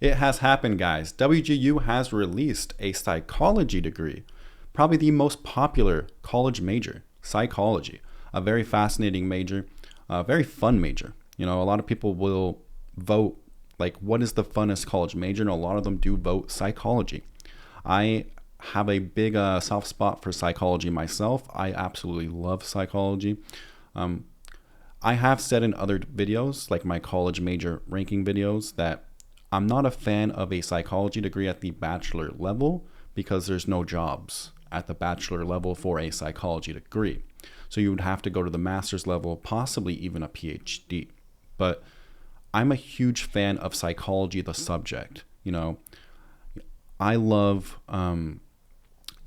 It has happened, guys. WGU has released a psychology degree, probably the most popular college major, psychology. A very fascinating major, a very fun major. You know, a lot of people will vote, like, what is the funnest college major? And a lot of them do vote psychology. I have a big soft spot for psychology myself. I absolutely love psychology. I have said in other videos, like my college major ranking videos, that I'm not a fan of a psychology degree at the bachelor level because there's no jobs at the bachelor level for a psychology degree. So you would have to go to the master's level, possibly even a PhD. But I'm a huge fan of psychology, the subject. You know, I love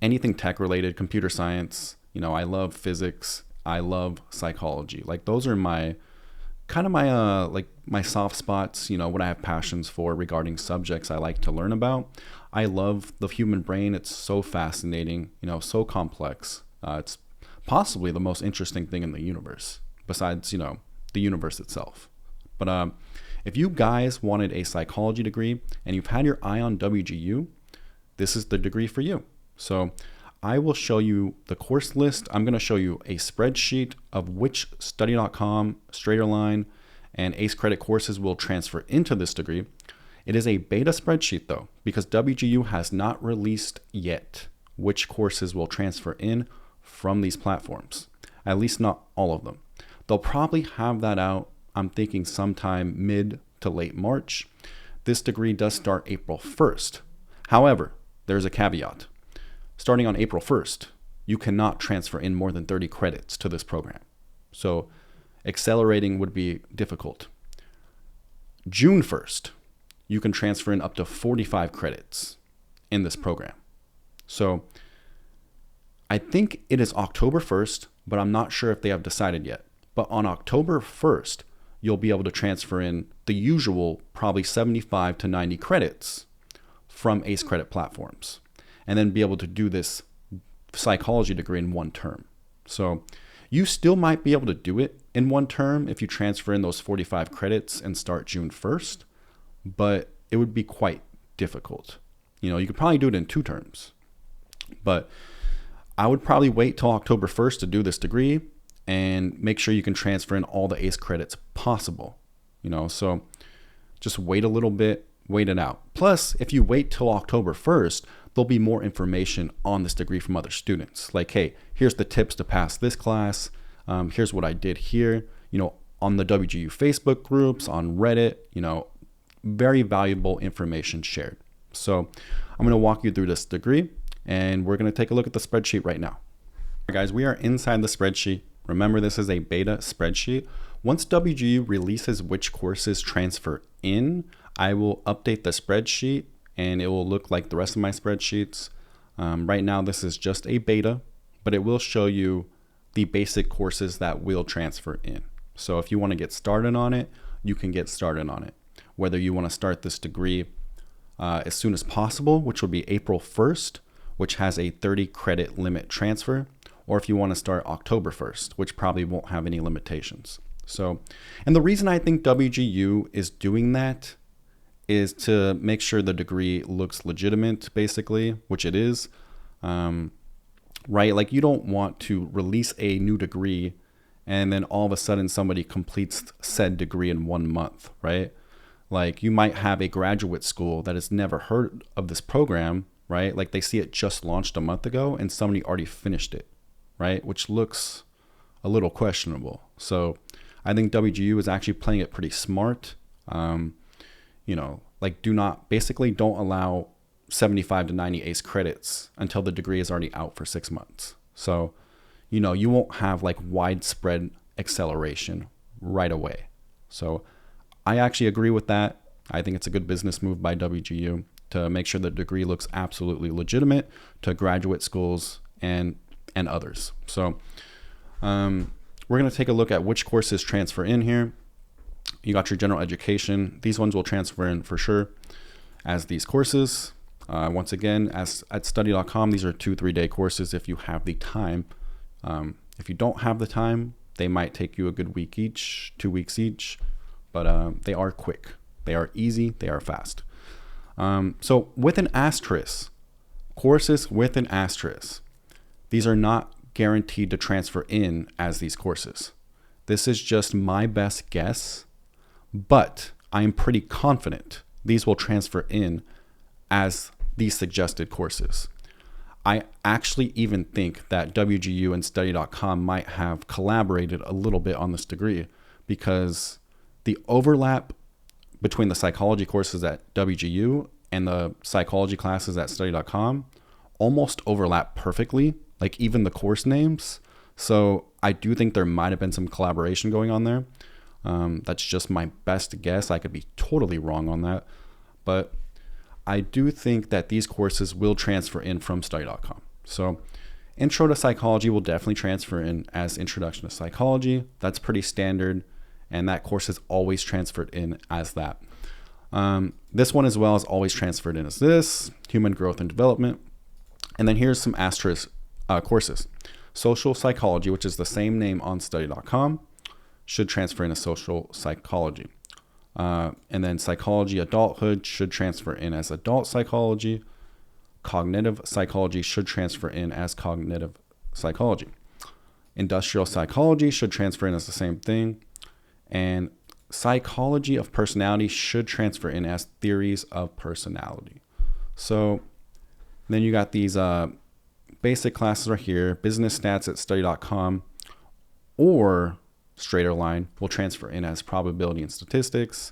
anything tech related, computer science. You know, I love physics. I love psychology. Like those are my kind of my like my soft spots, you know, what I have passions for regarding subjects I like to learn about. I love the human brain. It's so fascinating, you know, so complex. It's possibly the most interesting thing in the universe besides, you know, the universe itself. But if you guys wanted a psychology degree and you've had your eye on WGU, this is the degree for you. So I will show you the course list. I'm going to show you a spreadsheet of which study.com, Straighterline, and ACE credit courses will transfer into this degree. It is a beta spreadsheet though, because WGU has not released yet which courses will transfer in from these platforms, at least not all of them. They'll probably have that out, I'm thinking sometime mid to late March. This degree does start April 1st. However, there's a caveat. Starting on April 1st, you cannot transfer in more than 30 credits to this program. So accelerating would be difficult. June 1st, you can transfer in up to 45 credits in this program. So I think it is October 1st, but I'm not sure if they have decided yet. But on October 1st, you'll be able to transfer in the usual probably 75 to 90 credits from ACE credit platforms, and then be able to do this psychology degree in one term. So you still might be able to do it in one term if you transfer in those 45 credits and start June 1st, but it would be quite difficult. You know, you could probably do it in 2 terms, but I would probably wait till October 1st to do this degree and make sure you can transfer in all the ACE credits possible. You know, so just wait a little bit, wait it out. Plus, if you wait till October 1st, there'll be more information on this degree from other students. Like, hey, here's the tips to pass this class. Here's what I did here. You know, on the WGU Facebook groups, on Reddit, you know, very valuable information shared. So I'm going to walk you through this degree, and we're going to take a look at the spreadsheet right now. All right, guys, we are inside the spreadsheet. Remember, this is a beta spreadsheet. Once WGU releases which courses transfer in, I will update the spreadsheet and it will look like the rest of my spreadsheets. Right now, this is just a beta, but it will show you the basic courses that will transfer in. So if you want to get started on it, you can get started on it. Whether you want to start this degree as soon as possible, which will be April 1st, which has a 30 credit limit transfer, or if you want to start October 1st, which probably won't have any limitations. So, and the reason I think WGU is doing that is to make sure the degree looks legitimate, basically, which it is, right? Like, you don't want to release a new degree and then all of a sudden somebody completes said degree in 1 month, right? Like, you might have a graduate school that has never heard of this program, right? Like, they see it just launched a month ago and somebody already finished it, right? Which looks a little questionable. So I think WGU is actually playing it pretty smart. You know, like, don't allow 75 to 90 ACE credits until the degree is already out for 6 months. So, you know, you won't have like widespread acceleration right away. So I actually agree with that. I think it's a good business move by WGU to make sure the degree looks absolutely legitimate to graduate schools and others. So we're going to take a look at which courses transfer in here. You got your general education. These ones will transfer in for sure as these courses. Once again, as at study.com, these are 2-3 day courses if you have the time. If you don't have the time, they might take you a good week each, 2 weeks each, but they are quick. They are easy. They are fast. So with an asterisk, courses with an asterisk, these are not guaranteed to transfer in as these courses. This is just my best guess, but I am pretty confident these will transfer in as these suggested courses. I actually even think that WGU and study.com might have collaborated a little bit on this degree, because the overlap between the psychology courses at WGU and the psychology classes at study.com almost overlap perfectly, like even the course names. So I do think there might have been some collaboration going on there. That's just my best guess. I could be totally wrong on that, but I do think that these courses will transfer in from study.com. So Intro to Psychology will definitely transfer in as Introduction to Psychology. That's pretty standard, and that course is always transferred in as that. This one as well is always transferred in as this, Human Growth and Development. And then here's some asterisk courses. Social Psychology, which is the same name on study.com, should transfer in as Social Psychology. And then Psychology Adulthood should transfer in as Adult Psychology. Cognitive Psychology should transfer in as Cognitive Psychology. Industrial Psychology should transfer in as the same thing. And Psychology of Personality should transfer in as Theories of Personality. So then you got these basic classes right here. Business Stats at study.com or Straighter Line will transfer in as Probability and Statistics.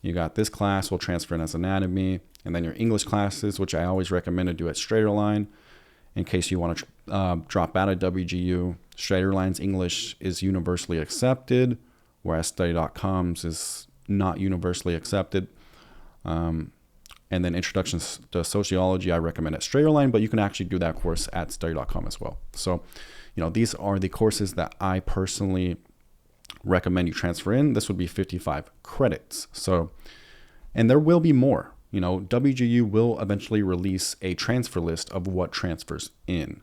You got this class will transfer in as Anatomy. And then your English classes, which I always recommend to do at Straighter Line in case you want to drop out of WGU. Straighter Line's English is universally accepted, whereas study.com's is not universally accepted. And then Introduction to Sociology, I recommend at Straighter Line, but you can actually do that course at study.com as well. So, these are the courses that I personally recommend you transfer in. This would be 55 credits. So, and there will be more. WGU will eventually release a transfer list of what transfers in.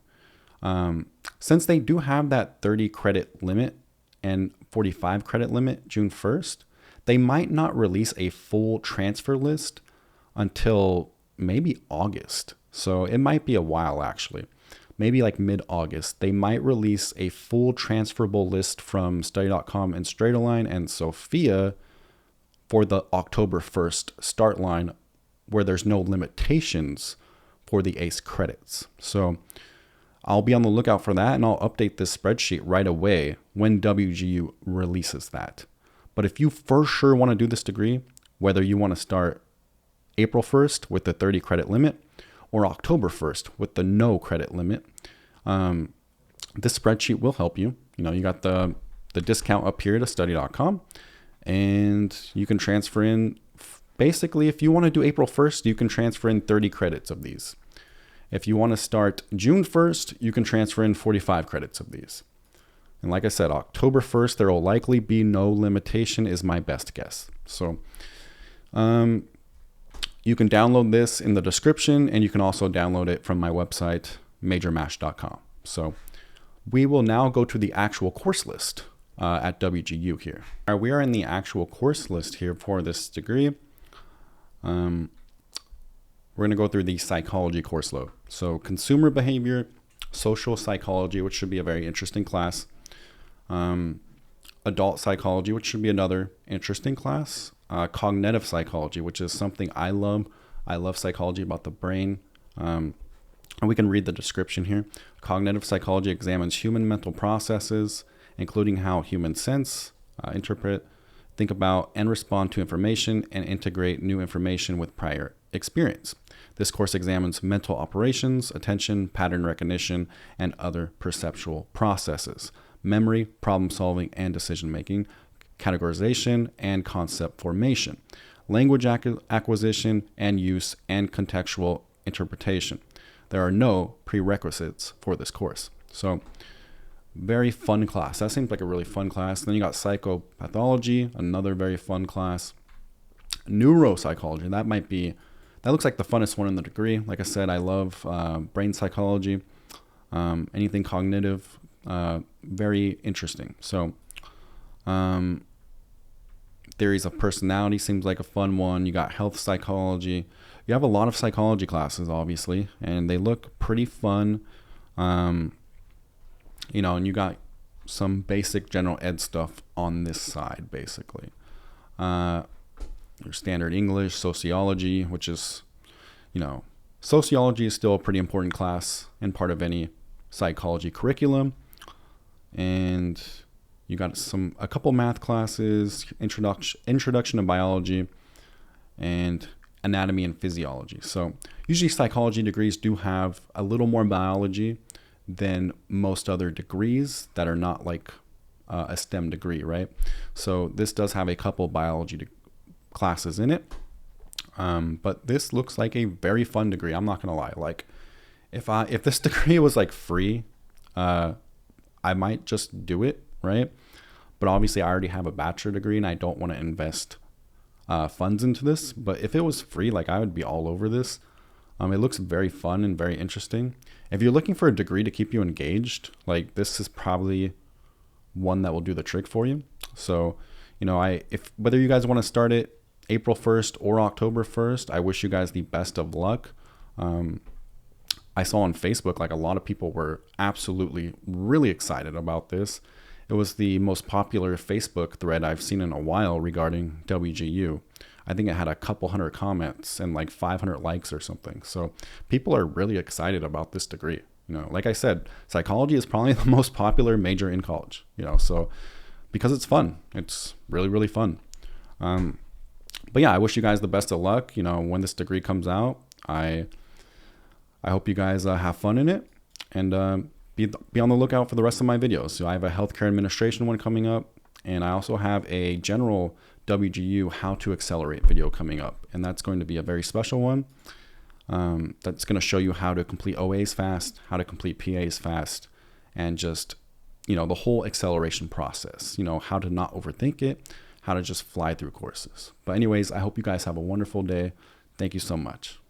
Since they do have that 30 credit limit and 45 credit limit June 1st, they might not release a full transfer list until maybe August. So it might be a while actually. Maybe like mid-August, they might release a full transferable list from study.com and Straighter Line and Sophia for the October 1st start line, where there's no limitations for the ACE credits. So I'll be on the lookout for that, and I'll update this spreadsheet right away when WGU releases that. But if you for sure want to do this degree, whether you want to start April 1st with the 30 credit limit or October 1st with the no credit limit, this spreadsheet will help you. You got the discount up here to study.com, and you can transfer in. Basically, if you want to do April 1st, you can transfer in 30 credits of these. If you want to start June 1st, you can transfer in 45 credits of these. And like I said, October 1st, there will likely be no limitation is my best guess. So you can download this in the description, and you can also download it from my website, majormash.com. So we will now go to the actual course list at WGU here. All right, we are in the actual course list here for this degree. We're going to go through the psychology course load. So consumer behavior, social psychology, which should be a very interesting class. Adult psychology, which should be another interesting class. Cognitive psychology, which is something I love. I love psychology about the brain. And we can read the description here. Cognitive psychology examines human mental processes, including how humans sense, interpret, think about, and respond to information, and integrate new information with prior experience. This course examines mental operations, attention, pattern recognition, and other perceptual processes, memory, problem solving, and decision making, categorization, and concept formation, language acquisition and use, and contextual interpretation. There are no prerequisites for this course. So very fun class. That seems like a really fun class. Then you got psychopathology, another very fun class. Neuropsychology, that looks like the funnest one in the degree. Like I said, I love brain psychology, anything cognitive, very interesting. So theories of personality seems like a fun one. You got health psychology. you have a lot of psychology classes, obviously, and they look pretty fun. And you got some basic general ed stuff on this side, basically. Your standard English, sociology, which is, sociology is still a pretty important class and part of any psychology curriculum. And you got a couple math classes, introduction to biology, and anatomy and physiology. So usually psychology degrees do have a little more biology than most other degrees that are not like a STEM degree, right? So this does have a couple biology classes in it. But this looks like a very fun degree. I'm not gonna lie. Like if this degree was like free, I might just do it, right? But obviously I already have a bachelor degree and I don't want to invest funds into this. But if it was free, like I would be all over this. It looks very fun and very interesting. If you're looking for a degree to keep you engaged, like this is probably one that will do the trick for you. So, if whether you guys want to start it April 1st or October 1st, I wish you guys the best of luck. I saw on Facebook, like a lot of people were absolutely really excited about this. It was the most popular Facebook thread I've seen in a while regarding WGU. I think it had a couple hundred comments and like 500 likes or something. So people are really excited about this degree. Like I said, psychology is probably the most popular major in college, so because it's fun, it's really, really fun. But yeah, I wish you guys the best of luck. When this degree comes out, I hope you guys have fun in it, and be on the lookout for the rest of my videos. So I have a healthcare administration one coming up, and I also have a general WGU how to accelerate video coming up, and that's going to be a very special one. That's going to show you how to complete OAs fast, how to complete PAs fast, and just the whole acceleration process. How to not overthink it, how to just fly through courses. But anyways, I hope you guys have a wonderful day. Thank you so much.